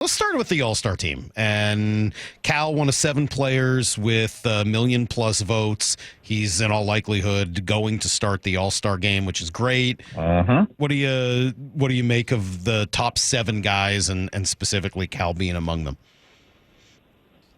Let's start with the All-Star team. And Cal, one of 7 players with a million-plus votes. He's in all likelihood going to start the All-Star game, which is great. What do you make of the top 7 guys, and specifically Cal being among them?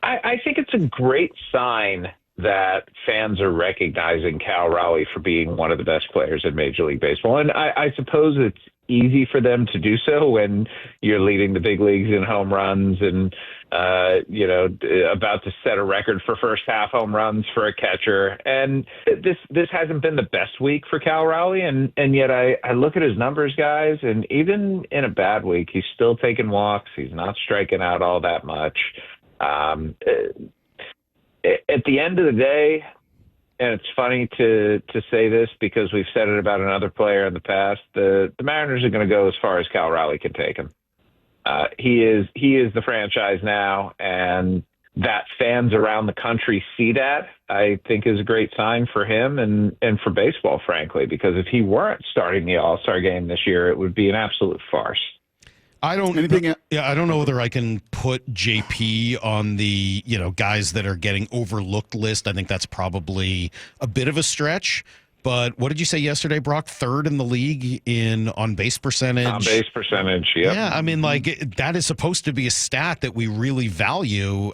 I think it's a great sign that fans are recognizing Cal Raleigh for being one of the best players in Major League Baseball. And I suppose it's easy for them to do so when you're leading the big leagues in home runs and, about to set a record for first half home runs for a catcher. And this hasn't been the best week for Cal Raleigh. And yet I look at his numbers, guys, and even in a bad week, he's still taking walks. He's not striking out all that much. At the end of the day, and it's funny to say this because we've said it about another player in the past, the Mariners are going to go as far as Cal Raleigh can take him. He is the franchise now, and that fans around the country see that, I think, is a great sign for him and for baseball, frankly, because if he weren't starting the All-Star game this year, it would be an absolute farce. I don't know whether I can put JP on the, guys that are getting overlooked list. I think that's probably a bit of a stretch. But what did you say yesterday, Brock? 3rd in the league in on-base percentage? On-base percentage, yep. Yeah, I mean, that is supposed to be a stat that we really value.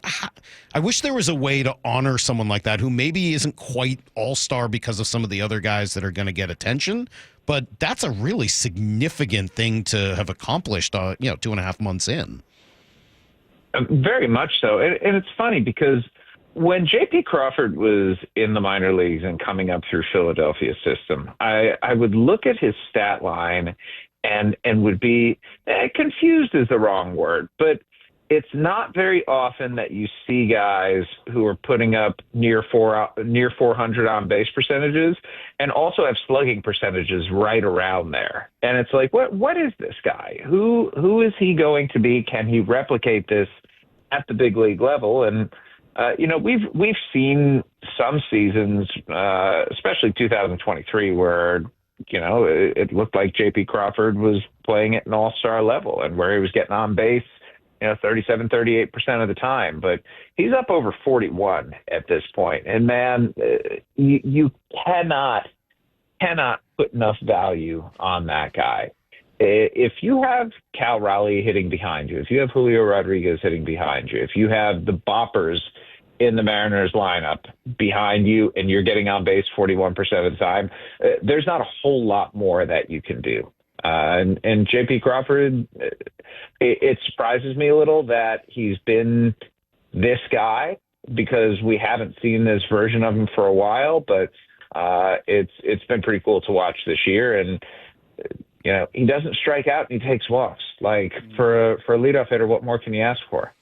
I wish there was a way to honor someone like that who maybe isn't quite all-star because of some of the other guys that are going to get attention. But that's a really significant thing to have accomplished, 2.5 months in. Very much so. And it's funny because when J.P. Crawford was in the minor leagues and coming up through Philadelphia's system, I would look at his stat line and would be confused is the wrong word, but it's not very often that you see guys who are putting up near 400 on base percentages and also have slugging percentages right around there. And it's like, what is this guy? Who is he going to be? Can he replicate this at the big league level? And we've seen some seasons, especially 2023, where it looked like J.P. Crawford was playing at an all-star level and where he was getting on base 37, 38% of the time, but he's up over 41 at this point. And man, you cannot put enough value on that guy. If you have Cal Raleigh hitting behind you, if you have Julio Rodriguez hitting behind you, if you have the boppers in the Mariners lineup behind you and you're getting on base 41% of the time, there's not a whole lot more that you can do. And J.P. Crawford, it surprises me a little that he's been this guy because we haven't seen this version of him for a while, but it's been pretty cool to watch this year. And, he doesn't strike out and he takes walks. Like, for a leadoff hitter, what more can you ask for?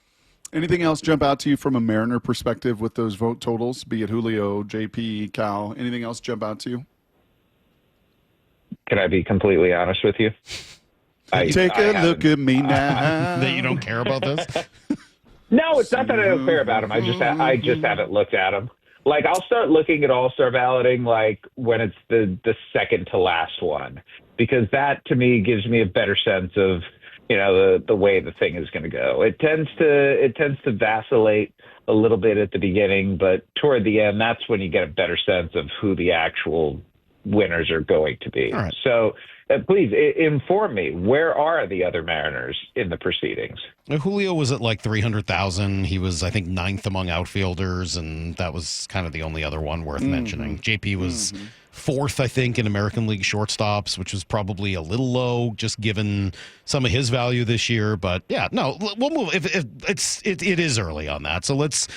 Anything else jump out to you from a Mariner perspective with those vote totals, be it Julio, JP, Cal? Anything else jump out to you? Can I be completely honest with you? Take a look at me now. That you don't care about this? No, it's not that I don't care about him. I just haven't looked at him. Like, I'll start looking at all-star balloting like when it's the second to last one, because that to me gives me a better sense of the way the thing is going to go. It tends to vacillate a little bit at the beginning, but toward the end, that's when you get a better sense of who the actual winners are going to be. Right. So please inform me, where are the other Mariners in the proceedings? Julio was at like 300,000. He was, I think, 9th among outfielders, and that was kind of the only other one worth mentioning. JP was 4th, I think, in American League shortstops, which was probably a little low, just given some of his value this year. But yeah, no, we'll move. It is early on that, so let's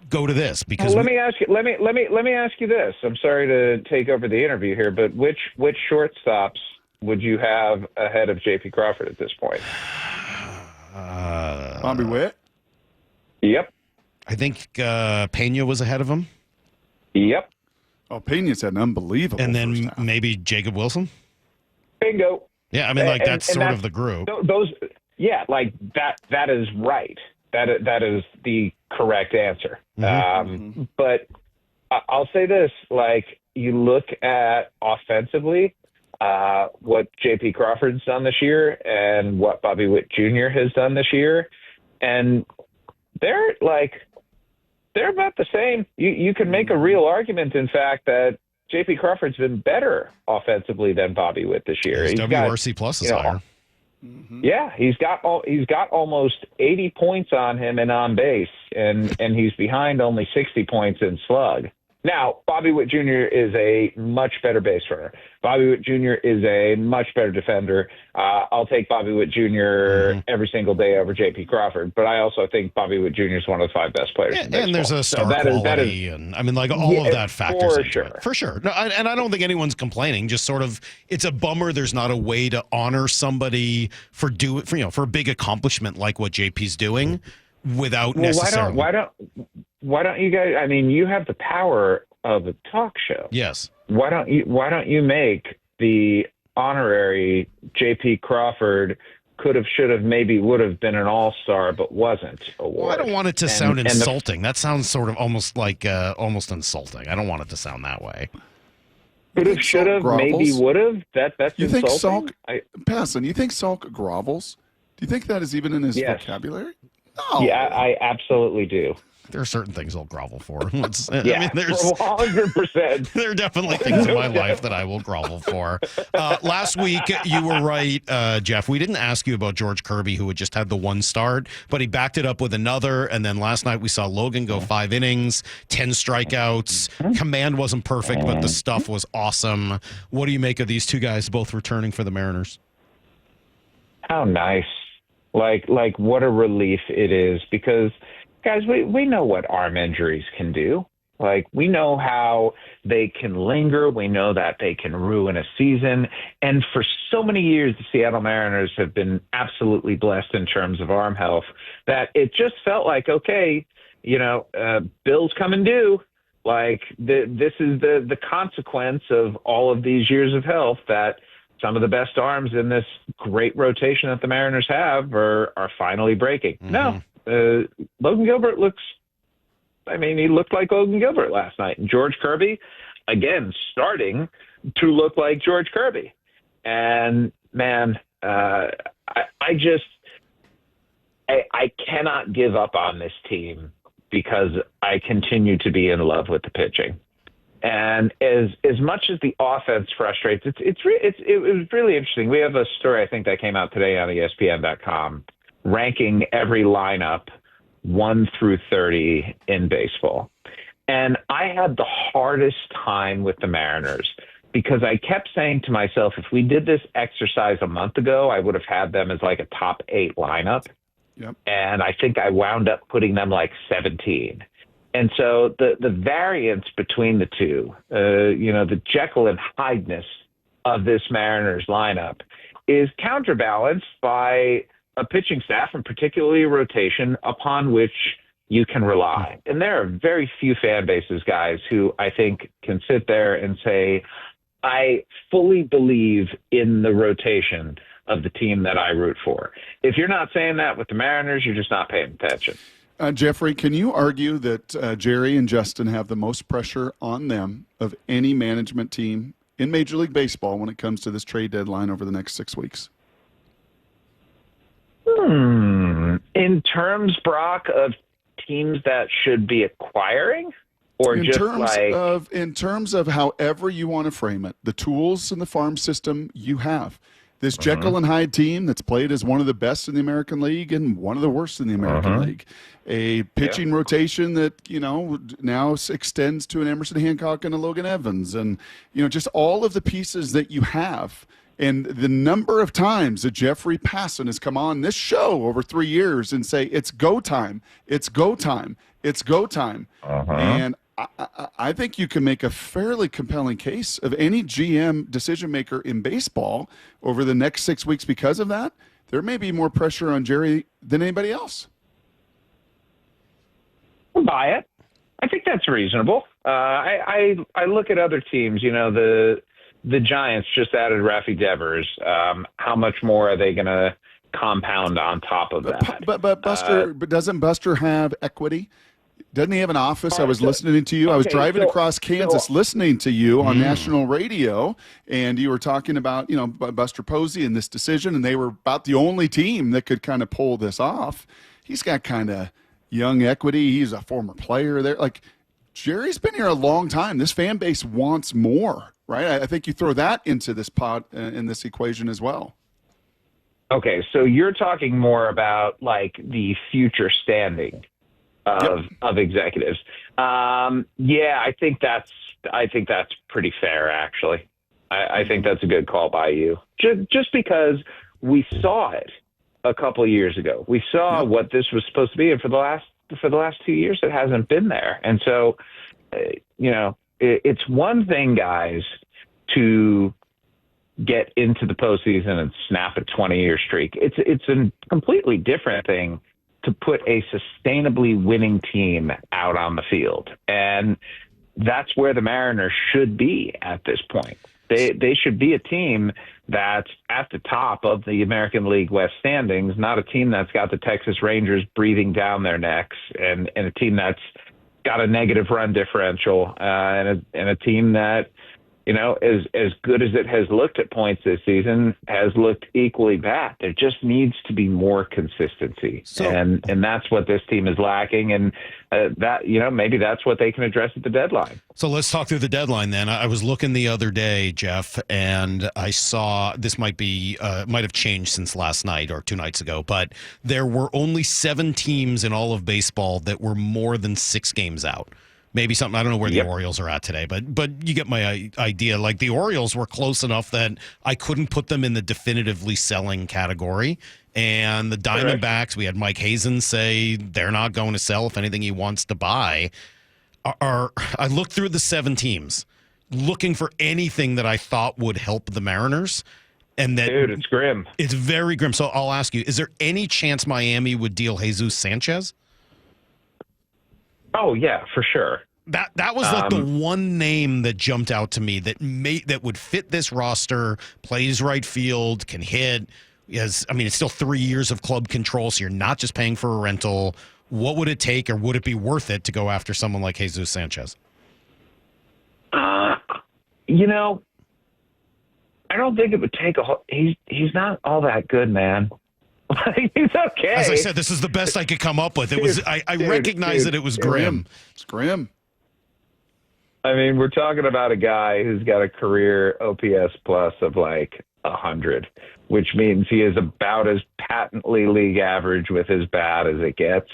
go to this because let me ask you this. I'm sorry to take over the interview here, but which shortstops would you have ahead of J.P. Crawford at this point? Bobby Witt? Yep. I think Pena was ahead of him. Yep. Oh, Pena's had an unbelievable. And then maybe Jacob Wilson. Bingo. Yeah, I mean, that's sort of the group. That is right. That is the correct answer. But I'll say this, like, you look at offensively, what J.P. Crawford's done this year and what Bobby Witt Jr. has done this year, and they're about the same. You can make a real argument, in fact, that J.P. Crawford's been better offensively than Bobby Witt this year. His WRC plus is higher. Yeah, he's got almost 80 points on him and on base, and he's behind only 60 points in slug. Now, Bobby Witt Jr. is a much better base runner. Bobby Witt Jr. is a much better defender. I'll take Bobby Witt Jr. every single day over J.P. Crawford, but I also think Bobby Witt Jr. is one of the 5 best players in baseball. And there's a star quality, and I mean, like, all of that factors into it. For sure. No, and I don't think anyone's complaining. Just sort of, it's a bummer there's not a way to honor somebody for a big accomplishment like what JP's doing without necessarily. Why don't you guys? I mean, you have the power of a talk show. Yes. Why don't you make the honorary J.P. Crawford could have, should have, maybe would have been an all-star but wasn't award? Well, I don't want it to sound insulting. That sounds sort of almost like almost insulting. I don't want it to sound that way. Could have, should have, maybe would have. That's you insulting. Think Salk? Passan, you think Salk grovels? Do you think that is even in his vocabulary? No. Yeah, I absolutely do. There are certain things I'll grovel for. Yeah, I mean, there's 100%. There are definitely things in my life that I will grovel for. Last week, you were right, Jeff. We didn't ask you about George Kirby, who had just had the one start, but he backed it up with another. And then last night we saw Logan go 5 innings, 10 strikeouts. Command wasn't perfect, but the stuff was awesome. What do you make of these two guys both returning for the Mariners? How nice. Like what a relief it is, because guys, we know what arm injuries can do. Like, we know how they can linger. We know that they can ruin a season. And for so many years, the Seattle Mariners have been absolutely blessed in terms of arm health that it just felt like, okay, bills come and due. Like, this is the consequence of all of these years of health, that some of the best arms in this great rotation that the Mariners have are finally breaking. Mm-hmm. No. Logan Gilbert he looked like Logan Gilbert last night. And George Kirby, again, starting to look like George Kirby. And, man, I cannot give up on this team because I continue to be in love with the pitching. And as much as the offense frustrates, it was really interesting. We have a story, I think, that came out today on ESPN.com, ranking every lineup 1 through 30 in baseball. And I had the hardest time with the Mariners because I kept saying to myself, if we did this exercise a month ago, I would have had them as like a top 8 lineup. Yep. And I think I wound up putting them like 17. And so the variance between the two, the Jekyll and Hyde-ness of this Mariners lineup is counterbalanced by a pitching staff, and particularly a rotation upon which you can rely. And there are very few fan bases, guys, who I think can sit there and say, I fully believe in the rotation of the team that I root for. If you're not saying that with the Mariners, you're just not paying attention. Jeffrey, can you argue that Jerry and Justin have the most pressure on them of any management team in Major League Baseball when it comes to this trade deadline over the next 6 weeks? In terms, Brock, of teams that should be acquiring, or in terms of however you want to frame it, the tools and the farm system you have. This Jekyll and Hyde team that's played as one of the best in the American League and one of the worst in the American League. A pitching rotation that, now extends to an Emerson Hancock and a Logan Evans. And, just all of the pieces that you have. And the number of times that Jeffrey Passan has come on this show over 3 years and say, it's go time, it's go time, it's go time. And I think you can make a fairly compelling case of any GM decision maker in baseball over the next 6 weeks because of that. There may be more pressure on Jerry than anybody else. I'll buy it. I think that's reasonable. I look at other teams, the Giants just added Rafi Devers. How much more are they going to compound on top of that? But Buster, but doesn't Buster have equity? Doesn't he have an office? I was listening to you. I was driving across Kansas listening to you on national radio, and you were talking about, Buster Posey and this decision, and they were about the only team that could kind of pull this off. he's got kind of young equity. He's a former player there. Like, Jerry's been here a long time. This fan base wants more, right? I think you throw that into this pot in this equation as well. Okay, so you're talking more about like the future standing of executives. Yeah, I think that's pretty fair, actually. I think that's a good call by you. Just because we saw it a couple of years ago, we saw what this was supposed to be, and for the last 2 years, it hasn't been there. And so, it's one thing, guys, to get into the postseason and snap a 20-year streak. It's a completely different thing to put a sustainably winning team out on the field. And that's where the Mariners should be at this point. They should be a team that's at the top of the American League West standings, not a team that's got the Texas Rangers breathing down their necks, and a team that's got a negative run differential, and a team that, as good as it has looked at points this season, has looked equally bad. There just needs to be more consistency, and that's what this team is lacking. And that maybe that's what they can address at the deadline. So let's talk through the deadline then. I was looking the other day, Jeff, and I saw this might have changed since last night or 2 nights ago, but there were only 7 teams in all of baseball that were more than 6 games out. Maybe something, I don't know where the Orioles are at today, but you get my idea. Like, the Orioles were close enough that I couldn't put them in the definitively selling category. And the Diamondbacks, we had Mike Hazen say they're not going to sell. If anything, he wants to buy. I looked through the 7 teams looking for anything that I thought would help the Mariners. And that, dude, it's grim. It's very grim. So I'll ask you, is there any chance Miami would deal Jesus Sanchez? Oh, yeah, for sure. That was like the one name that jumped out to me that would fit this roster, plays right field, can hit. It's still 3 years of club control, so you're not just paying for a rental. What would it take, or would it be worth it to go after someone like Jesus Sanchez? I don't think it would take he's not all that good, man. He's okay. As I said, this is the best I could come up with. It was. I recognize that it was grim. It's grim. I mean, we're talking about a guy who's got a career OPS plus of like 100, which means he is about as patently league average with his bat as it gets.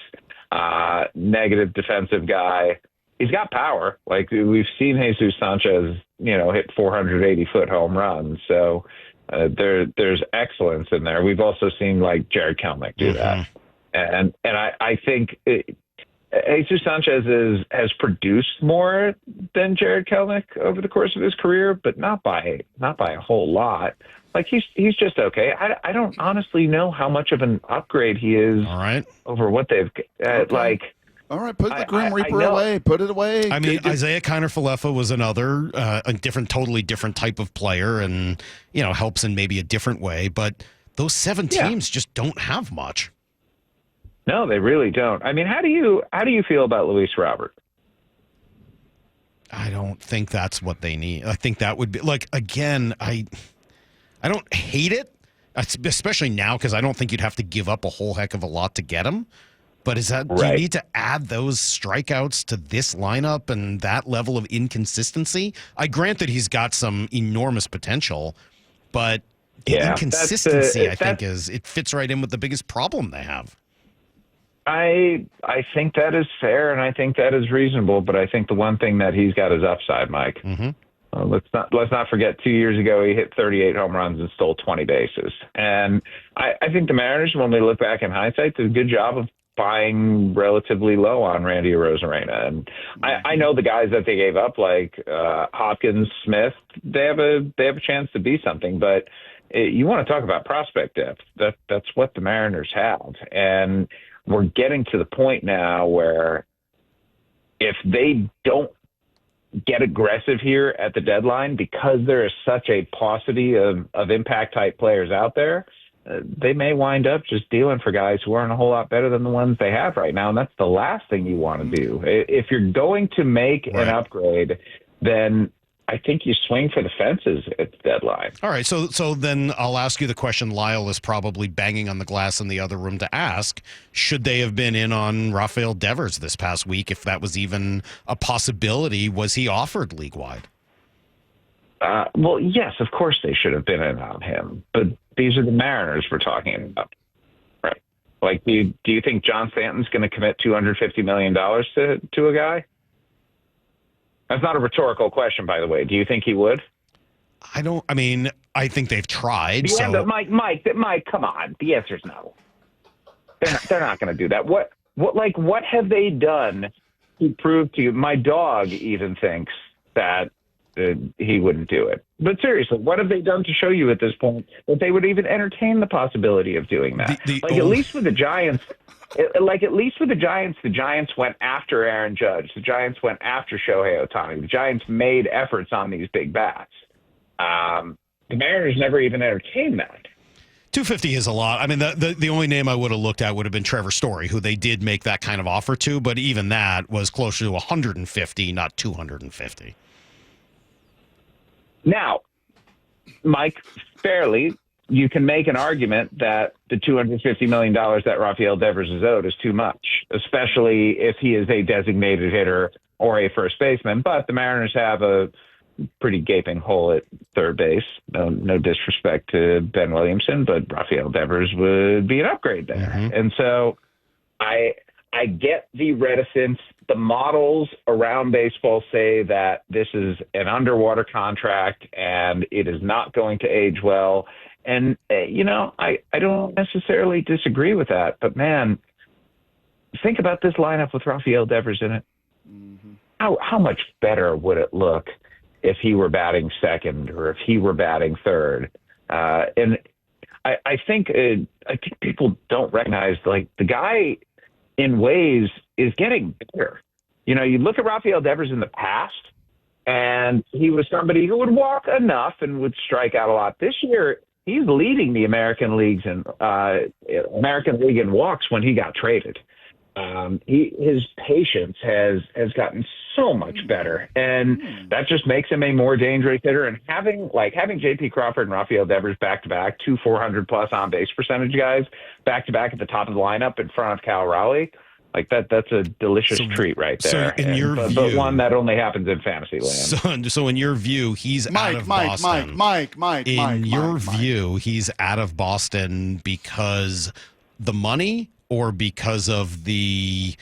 Negative defensive guy. He's got power. Like, we've seen Jesus Sanchez, hit 480-foot home runs. So there's excellence in there. We've also seen like Jared Kelenic do that, and I think Jesus Sanchez has produced more than Jared Kelenic over the course of his career, but not by a whole lot. Like, he's just okay. I don't honestly know how much of an upgrade he is. All right. Over what they've like. All right, put the Grim Reaper away. Put it away. I mean, Isaiah Kiner-Falefa was another, totally different type of player, and helps in maybe a different way. But those 7 teams just don't have much. No, they really don't. I mean, how do you feel about Luis Robert? I don't think that's what they need. I think that would be like, again, I don't hate it, especially now, because I don't think you'd have to give up a whole heck of a lot to get him. But do you need to add those strikeouts to this lineup and that level of inconsistency? I grant that he's got some enormous potential, but the inconsistency, it fits right in with the biggest problem they have. I think that is fair, and I think that is reasonable. But I think the one thing that he's got is upside, Mike. Let's not forget 2 years ago he hit 38 home runs and stole 20 bases. And I think the Mariners, when we look back in hindsight, did a good job of buying relatively low on Randy Arozarena. And I know the guys that they gave up, like Hopkins, Smith, they have a chance to be something. But you want to talk about prospect depth. That's what the Mariners have. And we're getting to the point now where if they don't get aggressive here at the deadline, because there is such a paucity of impact type players out there, they may wind up just dealing for guys who aren't a whole lot better than the ones they have right now. And that's the last thing you want to do. If you're going to make an upgrade, then I think you swing for the fences at the deadline. All right, so then I'll ask you the question Lyle is probably banging on the glass in the other room to ask. Should they have been in on Rafael Devers this past week, if that was even a possibility? Was he offered league-wide? Well, yes, of course they should have been in on him, but these are the Mariners we're talking about, right? Like, do you think John Stanton's going to commit $250 million to a guy? That's not a rhetorical question, by the way. Do you think he would? I think they've tried. Mike, come on. The answer is no. They're not going to do that. What have they done to prove to you? My dog even thinks that he wouldn't do it. But seriously, what have they done to show you at this point that they would even entertain the possibility of doing that? At least with the Giants, the Giants went after Aaron Judge. The Giants went after Shohei Ohtani. The Giants made efforts on these big bats. The Mariners never even entertained that. 250 is a lot. I mean, the only name I would have looked at would have been Trevor Story, who they did make that kind of offer to, but even that was closer to 150, not 250. Now, Mike, fairly, you can make an argument that the $250 million that Rafael Devers is owed is too much, especially if he is a designated hitter or a first baseman. But the Mariners have a pretty gaping hole at third base. No disrespect to Ben Williamson, but Rafael Devers would be an upgrade there. Mm-hmm. And so I get the reticence. The models around baseball say that this is an underwater contract and it is not going to age well. And, I don't necessarily disagree with that. But, man, think about this lineup with Rafael Devers in it. Mm-hmm. How much better would it look if he were batting second or if he were batting third? And I think people don't recognize, like, the guy in ways is getting better. You look at Rafael Devers in the past, and he was somebody who would walk enough and would strike out a lot. This year, he's leading the American League in walks when he got traded. His patience has gotten so much better, and that just makes him a more dangerous hitter. And having J.P. Crawford and Rafael Devers back-to-back, 2 400-plus on-base percentage guys, back-to-back at the top of the lineup in front of Cal Raleigh, like that's a delicious treat right there. So in your view, but one that only happens in fantasy land. So in your view, he's out of Boston. In your view, he's out of Boston because the money or because of the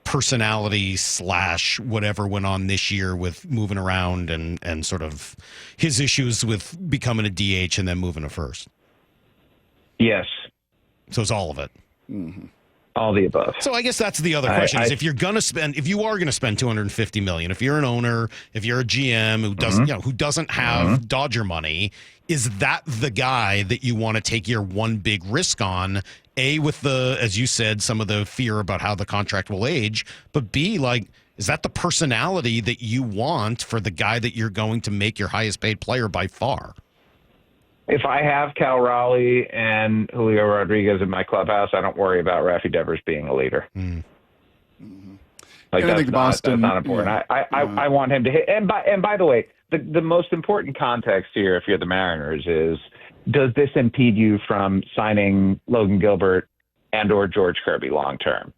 personality / whatever went on this year with moving around and sort of his issues with becoming a DH and then moving to first? Yes. So it's all of it. Mm-hmm. All the above. So I guess that's the other question: is if you are going to spend $250 million, if you're an owner, if you're a GM who doesn't, who doesn't have Dodger money, is that the guy that you want to take your one big risk on? A, with the, as you said, some of the fear about how the contract will age, but B, is that the personality that you want for the guy that you're going to make your highest paid player by far? If I have Cal Raleigh and Julio Rodriguez in my clubhouse, I don't worry about Rafi Devers being a leader. Mm-hmm. That's not important. Yeah. I want him to hit. And by the way, the most important context here, if you're the Mariners, is does this impede you from signing Logan Gilbert and or George Kirby long term?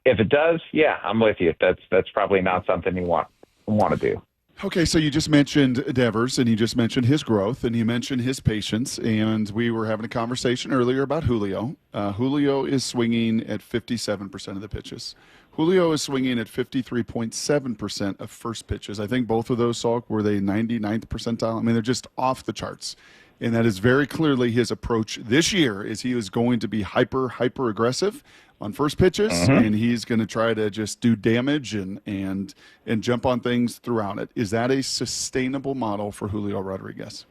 If it does, yeah, I'm with you. That's probably not something you want to do. Okay, so you just mentioned Devers, and you just mentioned his growth, and you mentioned his patience, and we were having a conversation earlier about Julio. Julio is swinging at 57% of the pitches. Julio is swinging at 53.7% of first pitches. I think both of those, Salk, were they 99th percentile? I mean, they're just off the charts. And that is very clearly his approach this year, is he is going to be hyper aggressive on first pitches, and he's going to try to just do damage and jump on things throughout it. Is that a sustainable model for Julio Rodriguez?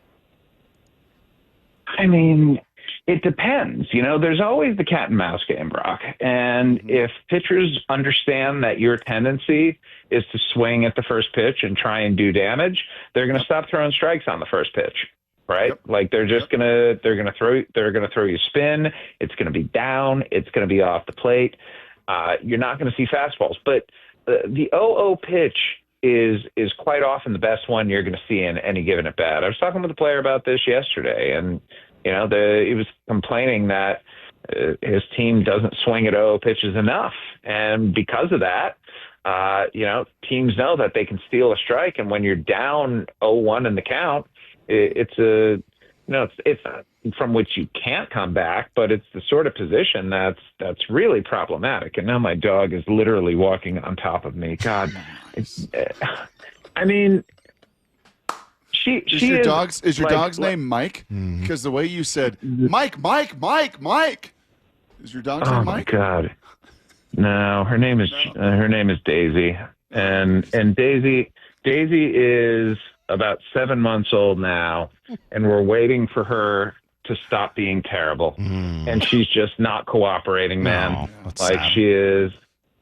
I mean, it depends. There's always the cat and mouse game, Brock. And if pitchers understand that your tendency is to swing at the first pitch and try and do damage, they're going to stop throwing strikes on the first pitch. Right? Yep. Like they're gonna throw you spin. It's gonna be down. It's gonna be off the plate. You're not gonna see fastballs. But the 0-0 pitch is quite often the best one you're going to see in any given at bat. I was talking with a player about this yesterday, and he was complaining that his team doesn't swing at 0 pitches enough, and because of that, teams know that they can steal a strike, and when you're down 0-1 in the count, it's from which you can't come back, but it's the sort of position that's really problematic. And now my dog is literally walking on top of me. God, I mean, is your dog's name Mike? Because the way you said Mike, is your dog's name Mike? Oh my God, no, her name is Daisy, and Daisy is about 7 months old now, and we're waiting for her to stop being terrible. And she's just not cooperating, man. Sad. She is.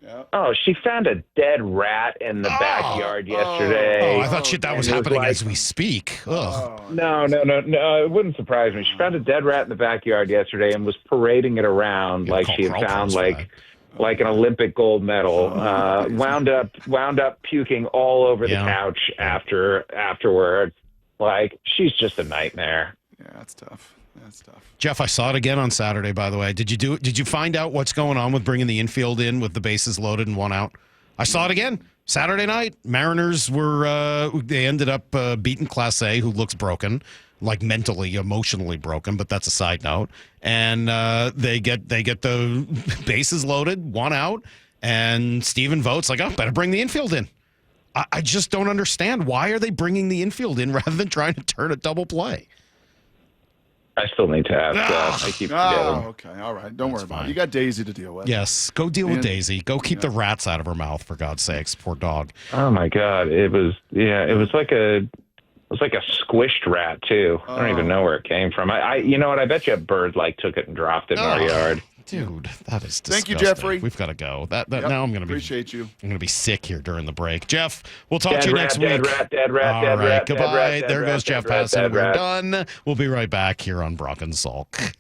Yep. Oh, she found a dead rat in the backyard yesterday. Oh, I thought that was happening as we speak. No, it wouldn't surprise me. She found a dead rat in the backyard yesterday and was parading it around like she had found like an Olympic gold medal. Wound up puking all over the couch afterward. Like, she's just a nightmare. Yeah, that's tough. Jeff, I saw it again on Saturday, by the way. Did you find out what's going on with bringing the infield in with the bases loaded and 1 out? I saw it again. Saturday night, Mariners they ended up beating Class A, who looks broken, like mentally, emotionally broken, but that's a side note. And they get the bases loaded, 1 out, and Steven Vogt's like, oh, better bring the infield in. I just don't understand. Why are they bringing the infield in rather than trying to turn a double play? I still need to ask. I keep forgetting. Okay. All right. Don't worry about it. You got Daisy to deal with. Yes. Go deal with Daisy. Go keep the rats out of her mouth, for God's sakes. Poor dog. Oh my God. It was like a squished rat too. I don't even know where it came from. You know what? I bet you a bird took it and dropped it in our yard. Dude, that is disgusting. Thank you, Jeffrey. We've got to go. Now I'm going to appreciate you. I'm going to be sick here during the break. Jeff, we'll talk to you next week. Dead rat. Goodbye. There goes Jeff Passan. We're done. We'll be right back here on Brock and Salk.